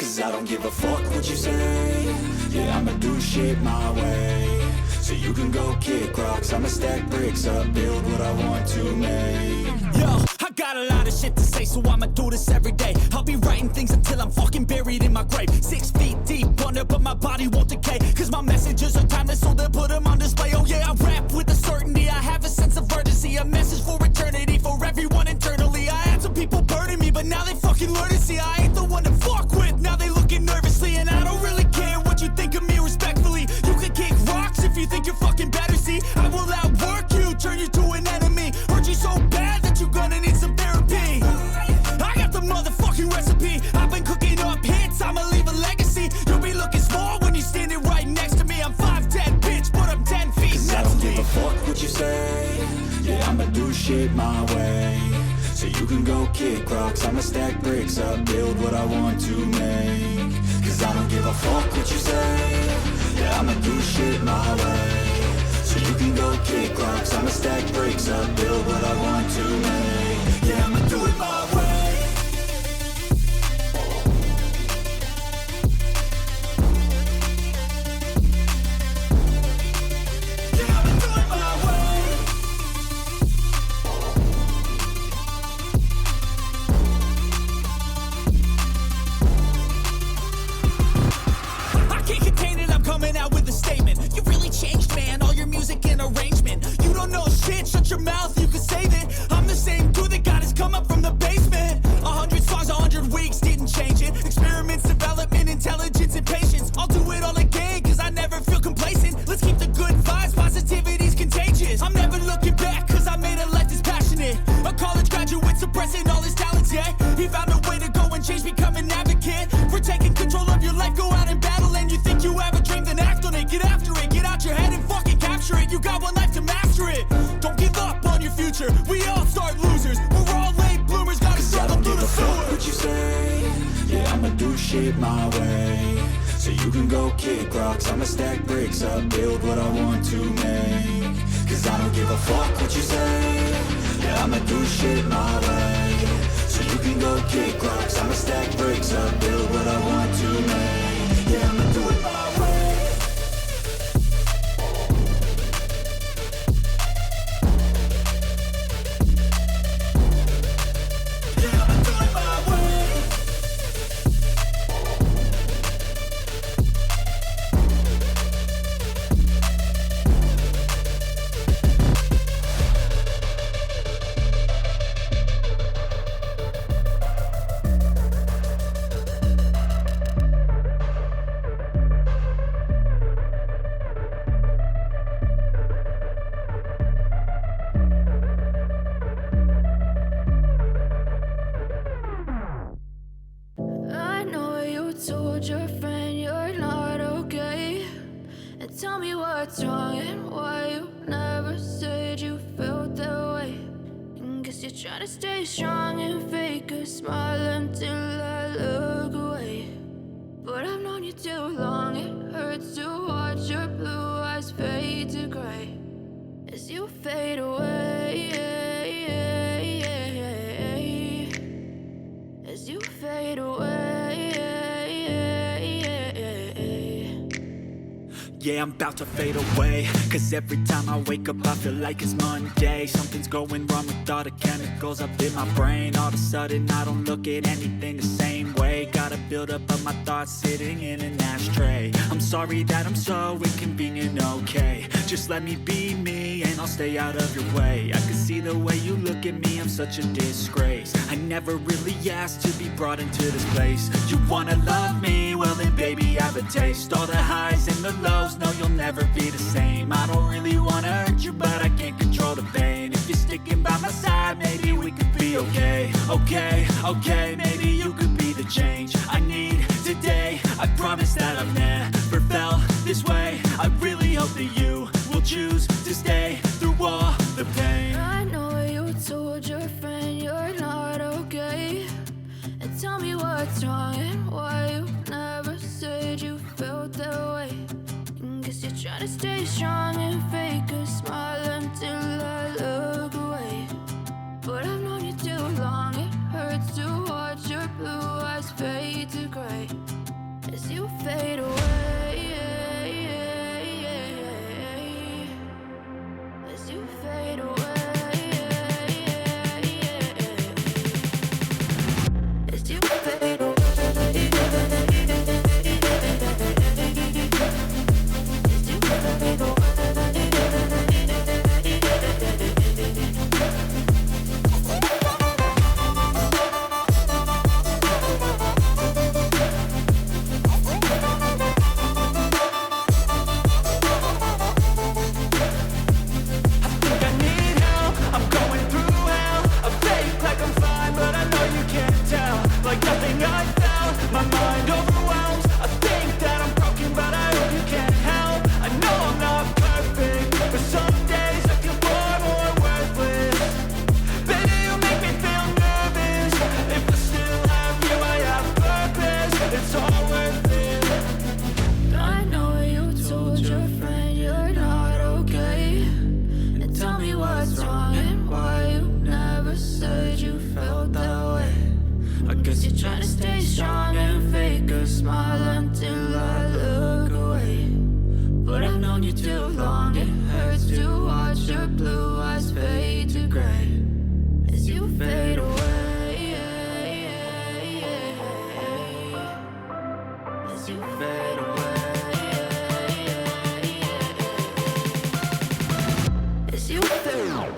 Cause I don't give a fuck what you say. Yeah, I'ma do shit my way. So you can go kick rocks, I'ma stack bricks up, build what I want to make. Yo, I got a lot of shit to say, so I'ma do this every day. I'll be writing things until I'm fucking buried in my grave. 6 feet deep under, but my body won't decay. Cause my messages are timeless, so they'll put them on display. Oh yeah, I rap with a certainty, I have a sense of urgency. A message for eternity, for everyone internally. I had some people burning me, but now they fucking learn to see I ain't the one to fuck with, now they looking nervously. And I don't really care what you think of me, respectfully. You can kick rocks if you think you're fucking better, see. I will outwork you, turn you to an enemy. Hurt you so bad that you're gonna need some therapy. I got the motherfucking recipe. I've been cooking up hits, I'ma leave a legacy. You'll be looking small when you're standing right next to me. I'm 5'10", bitch, but I'm 10 feet. Cause I don't give a fuck what you say. Yeah, I'ma do shit my way. So you can go kick rocks, I'ma stack bricks up, build what I want to make. Cause I don't give a fuck what you say. Yeah, I'ma do shit my way. So you can go kick rocks, I'ma stack bricks up, build what I want to make. Yeah, I'ma do it my way. Shut your mouth, you can save it. I'm the same dude that got his come up from the basement. 100 songs, 100 weeks, didn't change it. Experiments, development, intelligence, and patience. I'll do it all again, cause I never feel complacent. Let's keep the good vibes, positivity's contagious. I'm never looking back, cause I made a life that's passionate. A college graduate suppressing all his talents, yeah. He found a way to go and change, become an advocate. For taking control of your life, go out and battle. And you think you have a dream, then act on it. Get after it, get out your head and fucking capture it. You got one life to master it. Don't give up on your future, we all start losers. We're all late bloomers, gotta struggle through the sewer. What you say? Yeah, I'ma do shit my way. So you can go kick rocks, I'ma stack bricks up, build what I want to make. Cause I don't give a fuck what you say. Yeah, I'ma do shit my way. So you can go kick rocks, I'ma stack bricks up, build what I want to make. Yeah, I'ma do it my way. Told your friend you're not okay, and tell me what's wrong and why you never said you felt that way. And guess you're trying to stay strong and fake a smile until I look away. But I've known you too long, it hurts to watch your blue eyes fade to gray as you fade away, as you fade away. Yeah, I'm about to fade away. Cause every time I wake up I feel like it's Monday. Something's going wrong with all the chemicals up in my brain. All of a sudden I don't look at anything the same way. Gotta build up of my thoughts sitting in an ashtray. I'm sorry that I'm so inconvenient, okay. Just let me be me and I'll stay out of your way. I can see the way you look at me, I'm such a disgrace. I never really asked to be brought into this place. You wanna love me? Well then baby have a taste. All the highs and the lows, no you'll never be the same. I don't really wanna hurt you but I can't control the pain. If you're sticking by my side maybe we could be okay. Okay, maybe you could be the change I need today. I promise that I've never felt this way. I really hope that you will choose to stay through all the pain. I know you told your friend you're not okay, and tell me what's wrong and why you never said you felt that way. And guess you're trying to stay strong and fake a smile until I look away. But I've known you too long, it hurts to watch your blue eyes fade to gray guess you're trying to stay strong and fake a smile until I look away. But I've known you too long, it hurts to watch your blue eyes fade to gray as you fade away, as you fade away, as you fade away.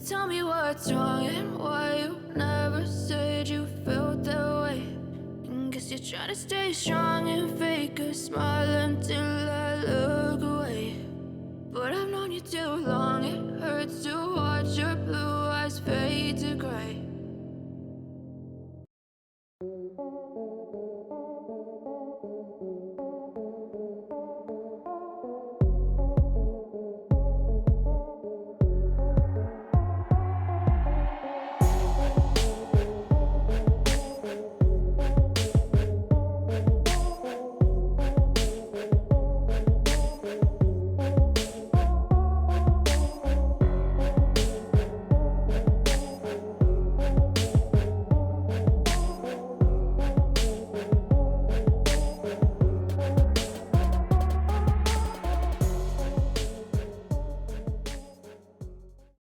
Tell me what's wrong and why you never said you felt that way. And guess you're trying to stay strong and fake a smile until I look away. But I've known you too long, it hurts to watch your blue eyes fade to gray.